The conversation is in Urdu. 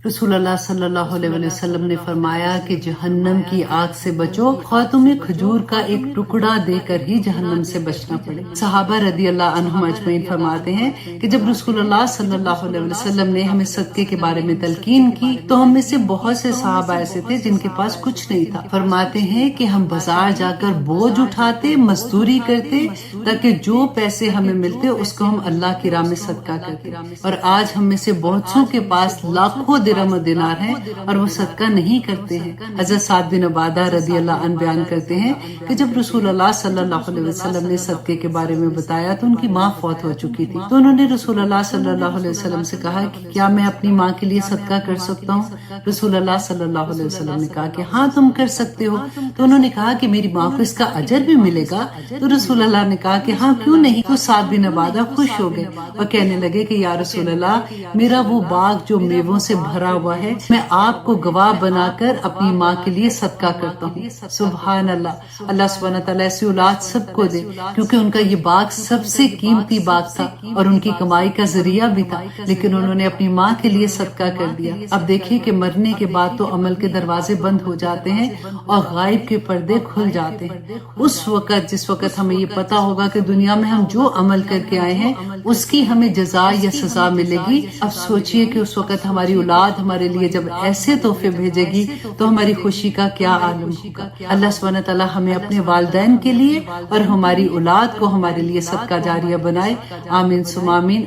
رسول اللہ صلی اللہ علیہ وسلم نے فرمایا کہ جہنم کی آگ سے بچو، خواہ تمہیں کھجور کا ایک ٹکڑا دے کر ہی جہنم سے بچنا پڑے۔ صحابہ رضی اللہ عنہم اجمعین فرماتے ہیں کہ جب رسول اللہ صلی اللہ علیہ وسلم نے ہمیں صدقے کے بارے میں تلقین کی تو ہم میں سے بہت سے صحابہ ایسے تھے جن کے پاس کچھ نہیں تھا۔ فرماتے ہیں کہ ہم بازار جا کر بوجھ اٹھاتے، مزدوری کرتے تاکہ جو پیسے ہمیں ملتے اس کو ہم اللہ کی راہ میں صدقہ کرتے، اور آج ہم میں سے بہت سو کے پاس لاکھوں درہم و دینار ہیں اور وہ صدقہ نہیں کرتے ہیں۔ حضرت سعد بن عبادہ رضی اللہ عنہ بیان کرتے ہیں کہ جب رسول اللہ صلی اللہ علیہ وسلم نے صدقے کے بارے میں بتایا تو ان کی ماں فوت ہو چکی تھی، تو انہوں نے رسول اللہ صلی اللہ علیہ وسلم سے کہا کہ کیا میں اپنی ماں کے لیے صدقہ کر سکتا ہوں؟ رسول اللہ صلی اللہ علیہ وسلم نے کہا کہ ہاں تم کر سکتے ہو۔ تو انہوں نے کہا کہ میری ماں کو اس کا اجر بھی ملے گا؟ تو رسول اللہ نے کہا کہ ہاں کیوں نہیں۔ تو سعد بن عبادہ خوش ہو گئے اور کہنے لگے کہ یا رسول اللہ، میرا وہ باغ جو میووں سے بھرا ہوا ہے میں آپ کو گواہ بنا کر اپنی ماں کے لیے صدقہ کرتا ہوں۔ سبحان اللہ، اللہ سبحانہ تعالیٰ ایسی اولاد سب کو دے، کیونکہ ان کا یہ باغ سب سے قیمتی باغ تھا اور ان کی کمائی کا ذریعہ بھی تھا، لیکن انہوں نے اپنی ماں کے لیے صدقہ کر دیا۔ اب دیکھیں کہ مرنے کے بعد تو عمل کے دروازے بند ہو جاتے ہیں اور غائب کے پردے کھل جاتے ہیں۔ اس وقت جس وقت ہمیں یہ پتا ہوگا کہ دنیا میں ہم جو عمل کر کے آئے ہیں اس کی ہمیں جزا یا سزا ملے گی، اب سوچئے کہ اس وقت ہماری اولاد ہمارے لیے جب ایسے تحفے بھیجے گی تو ہماری خوشی کا کیا عالم ہوگا۔ اللہ سبحانہ تعالیٰ ہمیں اپنے والدین کے لیے اور ہماری اولاد کو ہمارے لیے صدقہ جاریہ بنائے، آمین ثم آمین۔